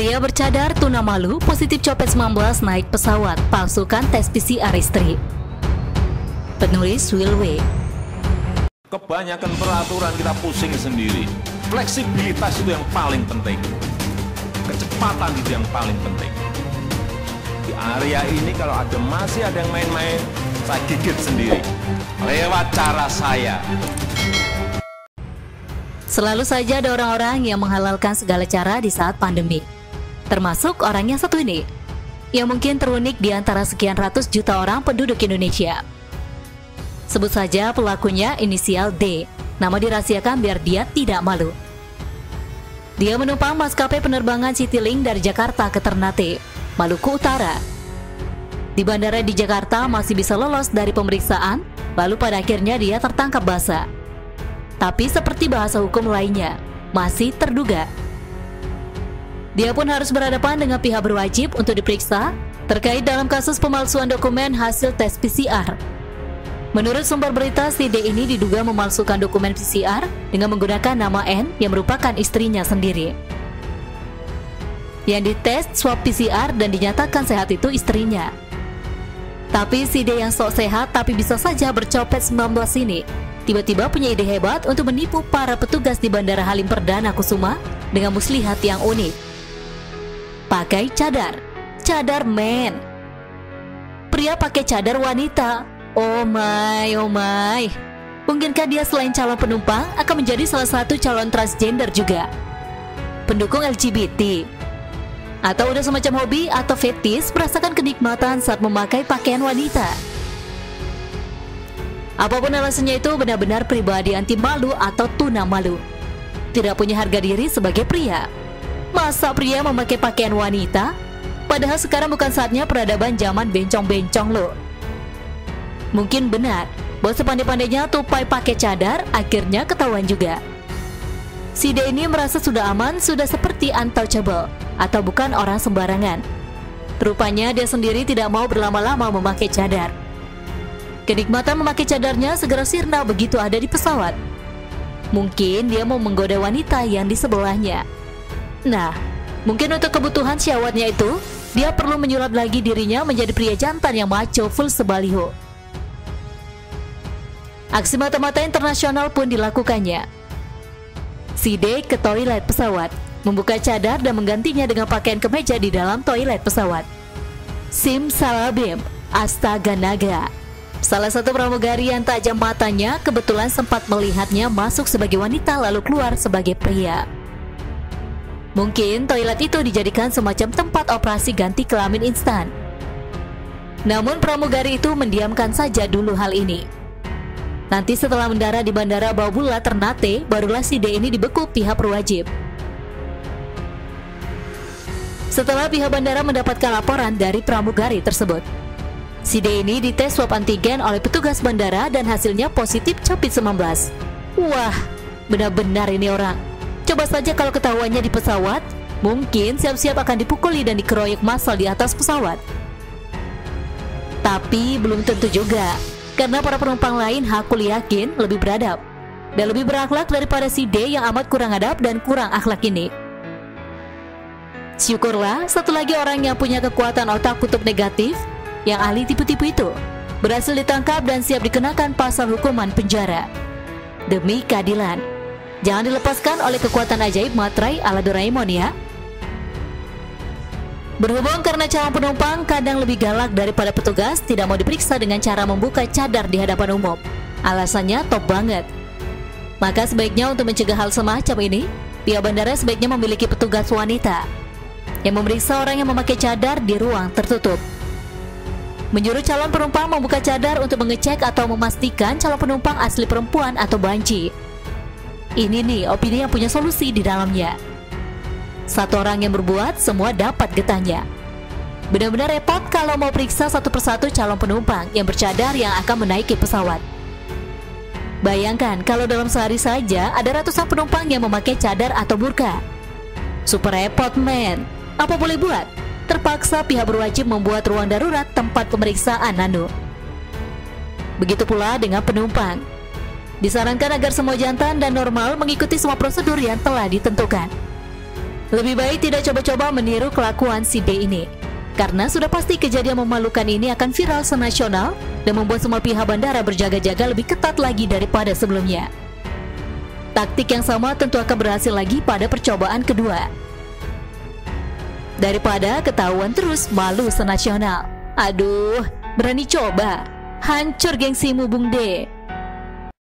Pria bercadar tuna malu positif COVID-19 naik pesawat, palsukan tes PCR istri. Penulis Will W. Kebanyakan peraturan kita pusing sendiri. Fleksibilitas itu yang paling penting. Kecepatan itu yang paling penting. Di area ini kalau masih ada yang main-main, saya gigit sendiri. Lewat cara saya. Selalu saja ada orang-orang yang menghalalkan segala cara di saat pandemi. Termasuk orang yang satu ini, yang mungkin terunik di antara sekian ratus juta orang penduduk Indonesia. Sebut saja pelakunya inisial D, nama dirahasiakan biar dia tidak malu. Dia menumpang maskapai penerbangan Citylink dari Jakarta ke Ternate, Maluku Utara. Di bandara di Jakarta masih bisa lolos dari pemeriksaan, lalu pada akhirnya dia tertangkap basah. Tapi seperti bahasa hukum lainnya, masih terduga. Dia pun harus berhadapan dengan pihak berwajib untuk diperiksa terkait dalam kasus pemalsuan dokumen hasil tes PCR. Menurut sumber berita, si D ini diduga memalsukan dokumen PCR dengan menggunakan nama N yang merupakan istrinya sendiri. Yang dites swab PCR dan dinyatakan sehat itu istrinya. Tapi si D yang sok sehat tapi bisa saja bercopet 19 ini tiba-tiba punya ide hebat untuk menipu para petugas di Bandara Halim Perdana Kusuma dengan muslihat yang unik. Pakai cadar, cadar men. Pria pakai cadar wanita. Oh my, oh my. Mungkinkah dia selain calon penumpang akan menjadi salah satu calon transgender juga? Pendukung LGBT? Atau udah semacam hobi atau fetis merasakan kenikmatan saat memakai pakaian wanita? Apapun alasannya itu benar-benar pribadi anti malu atau tuna malu. Tidak punya harga diri sebagai pria. Masa pria memakai pakaian wanita? Padahal sekarang bukan saatnya peradaban zaman bencong-bencong loh. Mungkin benar bahwa sepandai-pandainya tupai pakai cadar akhirnya ketahuan juga. Si D ini merasa sudah aman, sudah seperti untouchable atau bukan orang sembarangan. Rupanya dia sendiri tidak mau berlama-lama memakai cadar. Kenikmatan memakai cadarnya segera sirna begitu ada di pesawat. Mungkin dia mau menggoda wanita yang di sebelahnya. Nah, mungkin untuk kebutuhan syahwatnya itu, dia perlu menyulap lagi dirinya menjadi pria jantan yang macho full sebaliho. Aksi mata-mata internasional pun dilakukannya. Si D ke toilet pesawat, membuka cadar dan menggantinya dengan pakaian kemeja di dalam toilet pesawat. Simsalabim, astaga naga. Salah satu pramugari yang tajam matanya kebetulan sempat melihatnya masuk sebagai wanita lalu keluar sebagai pria. Mungkin toilet itu dijadikan semacam tempat operasi ganti kelamin instan. Namun pramugari itu mendiamkan saja dulu hal ini. Nanti setelah mendarat di Bandara Bawabula Ternate, barulah si D ini dibekuk pihak berwajib. Setelah pihak bandara mendapatkan laporan dari pramugari tersebut, si D ini dites swab antigen oleh petugas bandara dan hasilnya positif COVID-19. Wah, benar-benar ini orang. Coba saja kalau ketahuannya di pesawat, mungkin siap-siap akan dipukuli dan dikeroyok massal di atas pesawat. Tapi belum tentu juga. Karena para penumpang lain aku yakin lebih beradab dan lebih berakhlak daripada si D yang amat kurang adab dan kurang akhlak ini. Syukurlah satu lagi orang yang punya kekuatan otak kutub negatif yang ahli tipu-tipu itu berhasil ditangkap dan siap dikenakan pasal hukuman penjara. Demi keadilan, jangan dilepaskan oleh kekuatan ajaib materai ala Doraemon ya. Berhubung karena calon penumpang kadang lebih galak daripada petugas, tidak mau diperiksa dengan cara membuka cadar di hadapan umum. Alasannya top banget. Maka sebaiknya untuk mencegah hal semacam ini, pihak bandara sebaiknya memiliki petugas wanita yang memeriksa orang yang memakai cadar di ruang tertutup. Menyuruh calon penumpang membuka cadar untuk mengecek atau memastikan calon penumpang asli perempuan atau banci. Ini nih opini yang punya solusi di dalamnya. Satu orang yang berbuat, semua dapat getahnya. Benar-benar repot kalau mau periksa satu persatu calon penumpang yang bercadar yang akan menaiki pesawat. Bayangkan kalau dalam sehari saja ada ratusan penumpang yang memakai cadar atau burka. Super repot men. Apa boleh buat? Terpaksa pihak berwajib membuat ruang darurat tempat pemeriksaan nano. Begitu pula dengan penumpang. Disarankan agar semua jantan dan normal mengikuti semua prosedur yang telah ditentukan. Lebih baik tidak coba-coba meniru kelakuan si D ini, karena sudah pasti kejadian memalukan ini akan viral senasional dan membuat semua pihak bandara berjaga-jaga lebih ketat lagi daripada sebelumnya. Taktik yang sama tentu akan berhasil lagi pada percobaan kedua. Daripada ketahuan terus malu senasional. Aduh, berani coba. Hancur gengsimu Bung D.